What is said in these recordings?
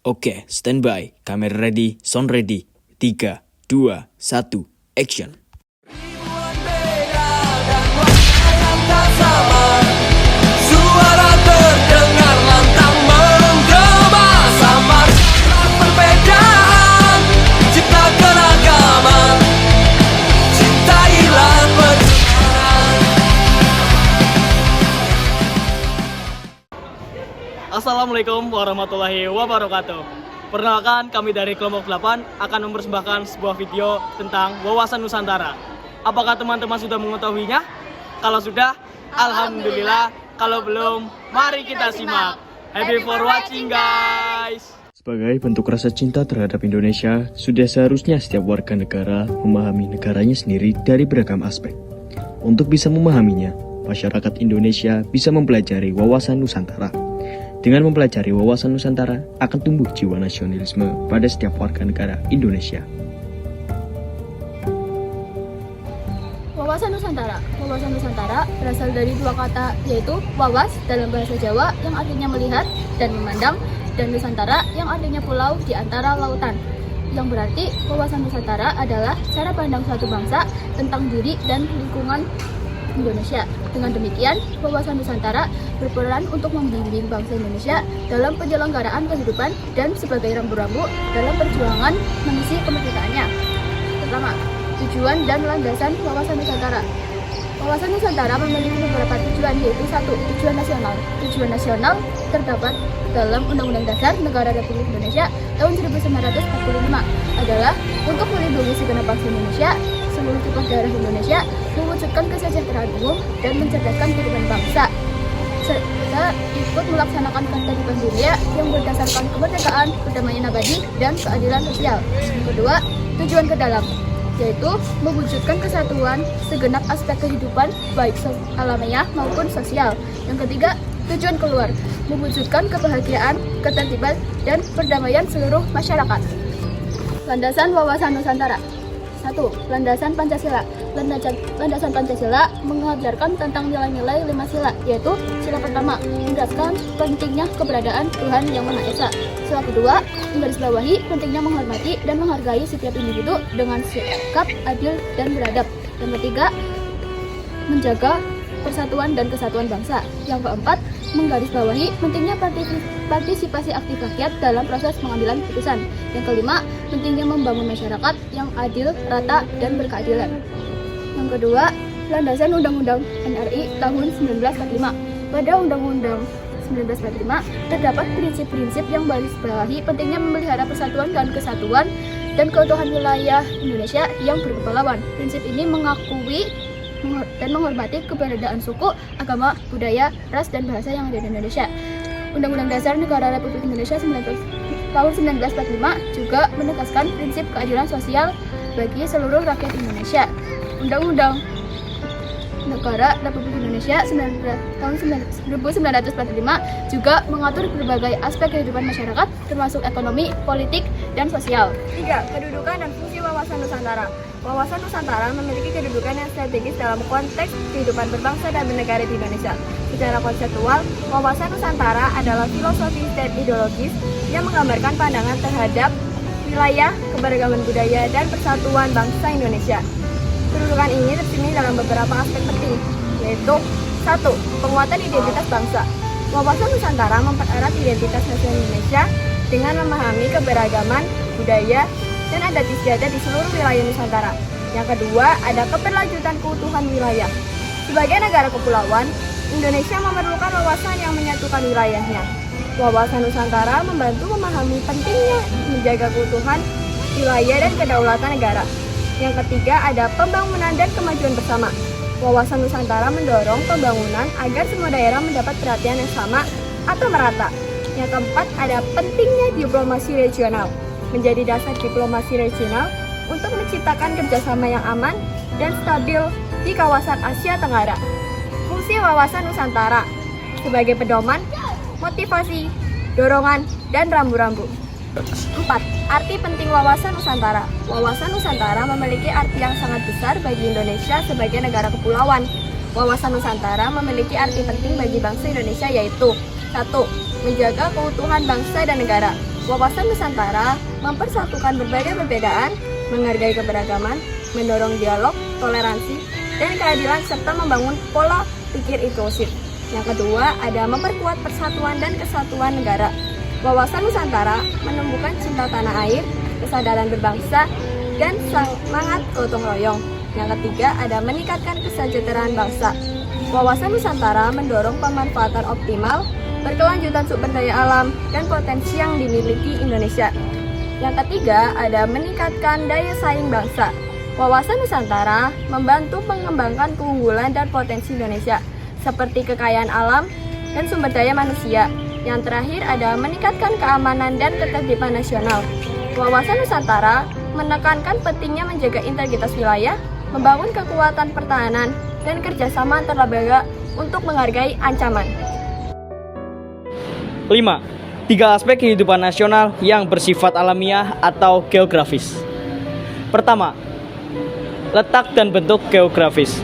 Oke, standby. Kamera ready, sound ready. 3, 2, 1, action. Ribuan beda dan warna yang tak sama. Suara terdengar lantang menggema. Samarkan perbedaan, cipta keragaman. Cintailah perjalanan. Assalamualaikum warahmatullahi wabarakatuh. Perkenalkan, kami dari kelompok 8 akan mempersembahkan sebuah video tentang wawasan Nusantara. Apakah teman-teman sudah mengetahuinya? Kalau sudah, alhamdulillah. Kalau belum, mari kita simak. Happy for watching, guys. Sebagai bentuk rasa cinta terhadap Indonesia, sudah seharusnya setiap warga negara memahami negaranya sendiri dari beragam aspek. Untuk bisa memahaminya, masyarakat Indonesia bisa mempelajari wawasan Nusantara. Dengan mempelajari wawasan Nusantara, akan tumbuh jiwa nasionalisme pada setiap warga negara Indonesia. Wawasan Nusantara. Wawasan Nusantara berasal dari dua kata, yaitu wawas dalam bahasa Jawa yang artinya melihat dan memandang, dan Nusantara yang artinya pulau di antara lautan. Yang berarti wawasan Nusantara adalah cara pandang suatu bangsa tentang diri dan lingkungan Indonesia. Dengan demikian, wawasan Nusantara berperan untuk membimbing bangsa Indonesia dalam penyelenggaraan kehidupan dan sebagai rambu-rambu dalam perjuangan mengisi kemerdekaannya. Pertama, tujuan dan landasan wawasan Nusantara. Wawasan Nusantara memiliki beberapa tujuan, yaitu 1. Tujuan nasional. Tujuan nasional terdapat dalam Undang-Undang Dasar Negara Republik Indonesia tahun 1945 adalah untuk melindungi segenap bangsa Indonesia, seluruh tumpah darah Indonesia, mewujudkan kesejahteraan umum dan mencerdaskan kehidupan bangsa, serta ikut melaksanakan ketertiban dunia yang berdasarkan kemerdekaan, perdamaian abadi, dan keadilan sosial. Yang kedua, tujuan ke dalam, yaitu mewujudkan kesatuan segenap aspek kehidupan baik alamiah maupun sosial. Yang ketiga, tujuan keluar, mewujudkan kebahagiaan, ketertiban, dan perdamaian seluruh masyarakat. Landasan wawasan Nusantara. 1. Landasan Pancasila. Landasan Pancasila mengajarkan tentang nilai-nilai 5 sila, yaitu sila pertama, menegaskan pentingnya keberadaan Tuhan Yang Maha Esa. Sila kedua, menggarisbawahi pentingnya menghormati dan menghargai setiap individu dengan sikap adil dan beradab. Yang ketiga, menjaga persatuan dan kesatuan bangsa. Yang keempat, menggarisbawahi pentingnya partisipasi aktif rakyat dalam proses pengambilan putusan. Yang kelima, pentingnya membangun masyarakat yang adil, rata, dan berkeadilan. Yang kedua, landasan Undang-Undang NRI tahun 1945. Pada Undang-Undang 1945 terdapat prinsip-prinsip yang menggarisbawahi pentingnya memelihara persatuan dan kesatuan dan keutuhan wilayah Indonesia yang berkepulauan. Prinsip ini mengakui dan menghormati keberadaan suku, agama, budaya, ras, dan bahasa yang ada di Indonesia. Undang-Undang Dasar Negara Republik Indonesia tahun 1945 juga menegaskan prinsip keadilan sosial bagi seluruh rakyat Indonesia. Undang-Undang Negara Republik Indonesia tahun 1945 juga mengatur berbagai aspek kehidupan masyarakat, termasuk ekonomi, politik, dan sosial. 3. Kedudukan dan fungsi wawasan Nusantara. Wawasan Nusantara memiliki kedudukan yang strategis dalam konteks kehidupan berbangsa dan bernegara di Indonesia. Secara konseptual, wawasan Nusantara adalah filosofis dan ideologis yang menggambarkan pandangan terhadap wilayah, keberagaman budaya, dan persatuan bangsa Indonesia. Kedudukan ini tercermin dalam beberapa aspek penting, yaitu 1. Penguatan identitas bangsa. Wawasan Nusantara mempererat identitas nasional Indonesia dengan memahami keberagaman budaya dan adat istiadat di seluruh wilayah Nusantara. Yang kedua, ada keberlanjutan keutuhan wilayah. Sebagai negara kepulauan, Indonesia memerlukan wawasan yang menyatukan wilayahnya. Wawasan Nusantara membantu memahami pentingnya menjaga keutuhan wilayah dan kedaulatan negara. Yang ketiga, ada pembangunan dan kemajuan bersama. Wawasan Nusantara mendorong pembangunan agar semua daerah mendapat perhatian yang sama atau merata. Yang keempat, ada pentingnya diplomasi regional. Menjadi dasar diplomasi regional untuk menciptakan kerjasama yang aman dan stabil di kawasan Asia Tenggara. Fungsi wawasan Nusantara sebagai pedoman, motivasi, dorongan, dan rambu-rambu. 4. Arti penting wawasan Nusantara. Wawasan Nusantara memiliki arti yang sangat besar bagi Indonesia sebagai negara kepulauan. Wawasan Nusantara memiliki arti penting bagi bangsa Indonesia, yaitu 1. Menjaga keutuhan bangsa dan negara. Wawasan Nusantara mempersatukan berbagai perbedaan, menghargai keberagaman, mendorong dialog, toleransi, dan keadilan serta membangun pola pikir inklusif. Yang kedua, ada memperkuat persatuan dan kesatuan negara. Wawasan Nusantara menumbuhkan cinta tanah air, kesadaran berbangsa, dan semangat gotong royong. Yang ketiga, ada meningkatkan kesejahteraan bangsa. Wawasan Nusantara mendorong pemanfaatan optimal, berkelanjutan sumber daya alam, dan potensi yang dimiliki Indonesia. Yang ketiga, ada meningkatkan daya saing bangsa. Wawasan Nusantara membantu mengembangkan keunggulan dan potensi Indonesia, seperti kekayaan alam dan sumber daya manusia. Yang terakhir ada meningkatkan keamanan dan ketertiban nasional. Wawasan Nusantara menekankan pentingnya menjaga integritas wilayah, membangun kekuatan pertahanan, dan kerjasama antar lembaga untuk menghargai ancaman. 5. 3 aspek kehidupan nasional yang bersifat alamiah atau geografis. Pertama, letak dan bentuk geografis.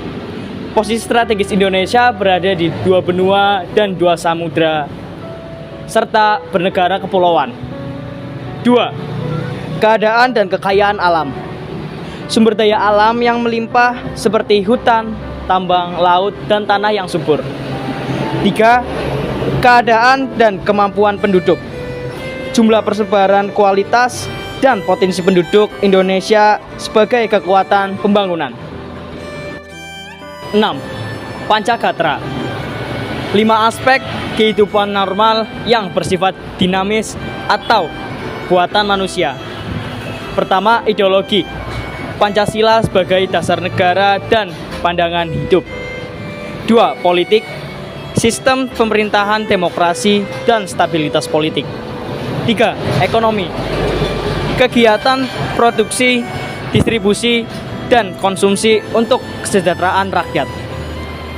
Posisi strategis Indonesia berada di 2 benua dan 2 samudra, serta bernegara kepulauan. 2. Keadaan dan kekayaan alam. Sumber daya alam yang melimpah seperti hutan, tambang, laut, dan tanah yang subur. 3. Keadaan dan kemampuan penduduk. Jumlah persebaran, kualitas, dan potensi penduduk Indonesia sebagai kekuatan pembangunan. 6. Pancagatra. 5 aspek kehidupan normal yang bersifat dinamis atau buatan manusia. Pertama, ideologi. Pancasila sebagai dasar negara dan pandangan hidup. 2. Politik. Sistem pemerintahan demokrasi dan stabilitas politik. 3. Ekonomi. Kegiatan produksi, distribusi, dan konsumsi untuk kesejahteraan rakyat.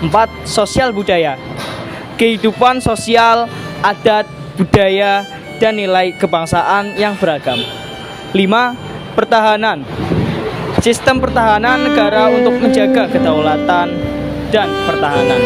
4. Sosial budaya. Kehidupan sosial, adat, budaya, dan nilai kebangsaan yang beragam. 5. Pertahanan. Sistem pertahanan negara untuk menjaga kedaulatan dan pertahanan.